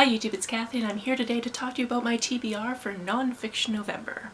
Hi YouTube, it's Kathy and I'm here today to talk to you about my TBR for Nonfiction November.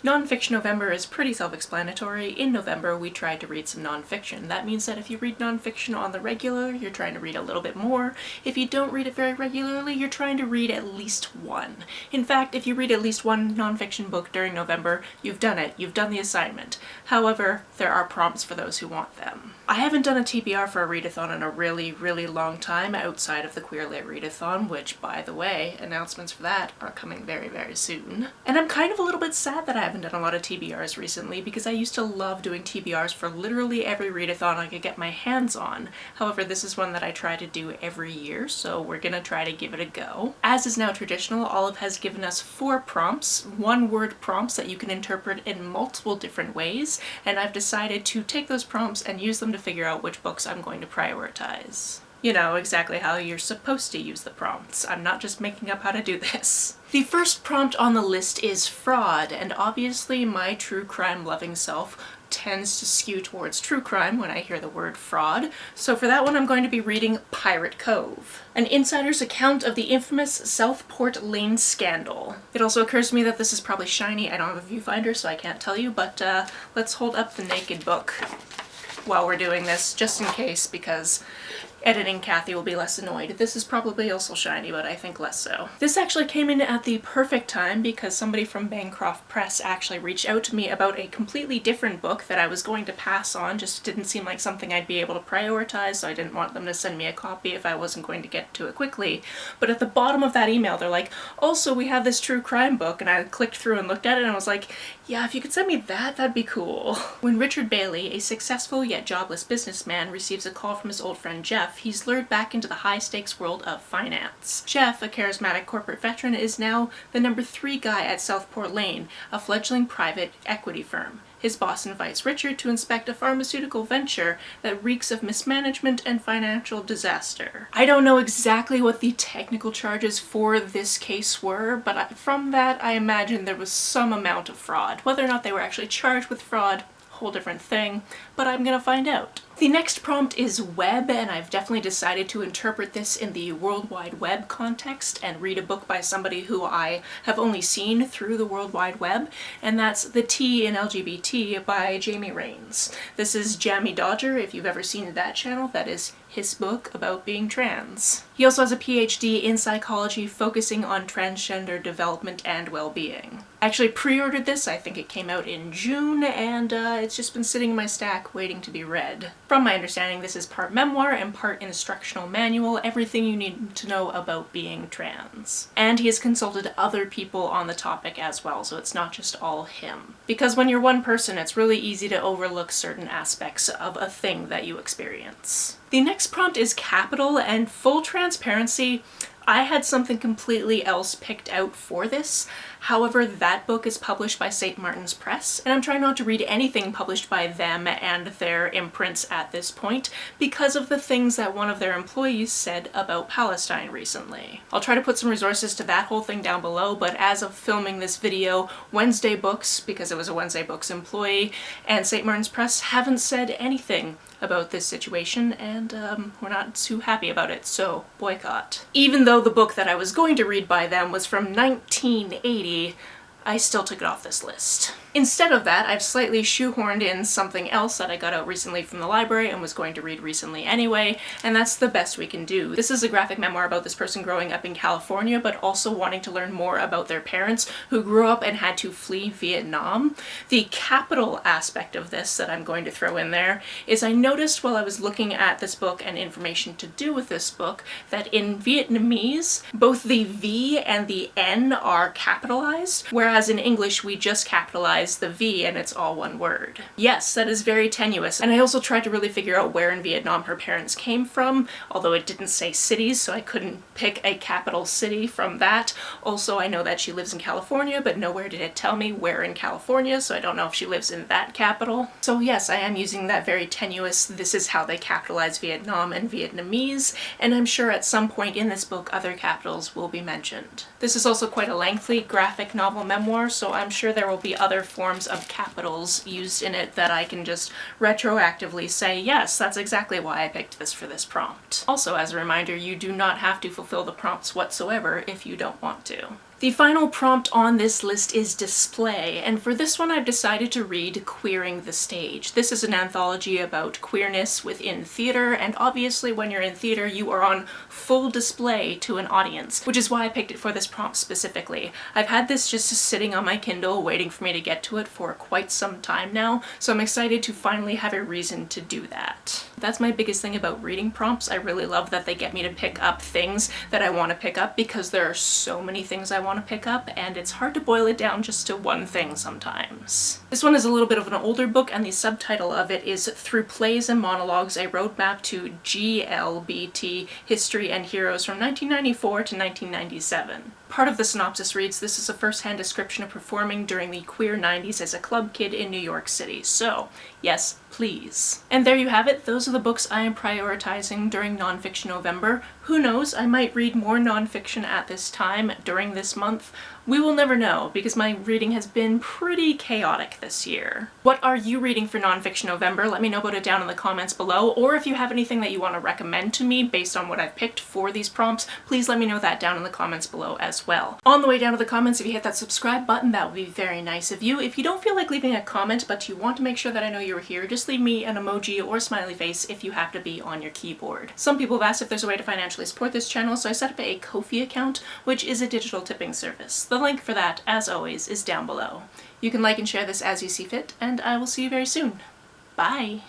Nonfiction November is pretty self-explanatory. In November, we tried to read some nonfiction. That means that if you read nonfiction on the regular, you're trying to read a little bit more. If you don't read it very regularly, you're trying to read at least one. In fact, if you read at least one nonfiction book during November, you've done it. You've done the assignment. However, there are prompts for those who want them. I haven't done a TBR for a readathon in a really long time outside of the Queer Lit Readathon, which, by the way, announcements for that are coming very soon. And I'm kind of a little bit sad that I haven't done a lot of TBRs recently because I used to love doing TBRs for literally every readathon I could get my hands on. However, this is one that I try to do every year, so we're gonna try to give it a go. As is now traditional, Olive has given us 4 prompts, one-word prompts that you can interpret in multiple different ways, and I've decided to take those prompts and use them to figure out which books I'm going to prioritize. You know, exactly how you're supposed to use the prompts. I'm not just making up how to do this. The first prompt on the list is fraud, and obviously my true crime loving self tends to skew towards true crime when I hear the word fraud, so for that one I'm going to be reading Pirate Cove, an insider's account of the infamous Southport Lane scandal. It also occurs to me that this is probably shiny. I don't have a viewfinder so I can't tell you, but let's hold up the naked book while we're doing this, just in case, because editing Kathy will be less annoyed. This is probably also shiny, but I think less so. This actually came in at the perfect time because somebody from Bancroft Press actually reached out to me about a completely different book that I was going to pass on. Just didn't seem like something I'd be able to prioritize, so I didn't want them to send me a copy if I wasn't going to get to it quickly. But at the bottom of that email, they're like, also we have this true crime book, and I clicked through and looked at it and I was like, yeah, if you could send me that, that'd be cool. When Richard Bailey, a successful yet jobless businessman, receives a call from his old friend Jeff, he's lured back into the high-stakes world of finance. Jeff, a charismatic corporate veteran, is now the number 3 guy at Southport Lane, a fledgling private equity firm. His boss invites Richard to inspect a pharmaceutical venture that reeks of mismanagement and financial disaster. I don't know exactly what the technical charges for this case were, but from that I imagine there was some amount of fraud. Whether or not they were actually charged with fraud, whole different thing, but I'm gonna find out. The next prompt is web, and I've definitely decided to interpret this in the World Wide Web context and read a book by somebody who I have only seen through the World Wide Web, and that's The T in LGBT by Jamie Rains. This is Jammy Dodger. If you've ever seen that channel, that is his book about being trans. He also has a PhD in psychology focusing on transgender development and well-being. I actually pre-ordered this. I think it came out in June, and it's just been sitting in my stack waiting to be read. From my understanding, this is part memoir and part instructional manual, everything you need to know about being trans. And he has consulted other people on the topic as well, so it's not just all him. Because when you're one person, it's really easy to overlook certain aspects of a thing that you experience. The next prompt is capital, and full transparency, I had something completely else picked out for this. However, that book is published by St. Martin's Press, and I'm trying not to read anything published by them and their imprints at this point because of the things that one of their employees said about Palestine recently. I'll try to put some resources to that whole thing down below, but as of filming this video, Wednesday Books, because it was a Wednesday Books employee, and St. Martin's Press haven't said anything about this situation, and we're not too happy about it, so boycott. Even though the book that I was going to read by them was from 1980, I still took it off this list. Instead of that, I've slightly shoehorned in something else that I got out recently from the library and was going to read recently anyway, and that's The Best We Can Do. This is a graphic memoir about this person growing up in California, but also wanting to learn more about their parents who grew up and had to flee Vietnam. The capital aspect of this that I'm going to throw in there is I noticed while I was looking at this book and information to do with this book that in Vietnamese, both the V and the N are capitalized, whereas in English we just capitalize the V and it's all one word. Yes, that is very tenuous, and I also tried to really figure out where in Vietnam her parents came from, although it didn't say cities, so I couldn't pick a capital city from that. Also, I know that she lives in California, but nowhere did it tell me where in California, so I don't know if she lives in that capital. So yes, I am using that very tenuous, this is how they capitalize Vietnam and Vietnamese, and I'm sure at some point in this book other capitals will be mentioned. This is also quite a lengthy graphic novel memoir, memoir, so I'm sure there will be other forms of capitals used in it that I can just retroactively say, yes, that's exactly why I picked this for this prompt. Also, as a reminder, you do not have to fulfill the prompts whatsoever if you don't want to. The final prompt on this list is display, and for this one I've decided to read Queering the Stage. This is an anthology about queerness within theater, and obviously when you're in theater you are on full display to an audience, which is why I picked it for this prompt specifically. I've had this just sitting on my Kindle waiting for me to get to it for quite some time now, so I'm excited to finally have a reason to do that. That's my biggest thing about reading prompts. I really love that they get me to pick up things that I want to pick up, because there are so many things I want to pick up and it's hard to boil it down just to one thing sometimes. This one is a little bit of an older book, and the subtitle of it is Through Plays and Monologues, A Roadmap to GLBT History and Heroes from 1994 to 1997. Part of the synopsis reads, this is a first-hand description of performing during the queer 90s as a club kid in New York City. So, yes, please. And there you have it. Those are the books I am prioritizing during Nonfiction November. Who knows, I might read more nonfiction at this time during this month. We will never know, because my reading has been pretty chaotic this year. What are you reading for Nonfiction November? Let me know about it down in the comments below, or if you have anything that you want to recommend to me based on what I've picked for these prompts, please let me know that down in the comments below as well. On the way down to the comments, if you hit that subscribe button, that would be very nice of you. If you don't feel like leaving a comment, but you want to make sure that I know you're here, just leave me an emoji or smiley face if you have to be on your keyboard. Some people have asked if there's a way to financially support this channel, so I set up a Ko-fi account, which is a digital tipping service. The link for that, as always, is down below. You can like and share this as you see fit, and I will see you very soon. Bye!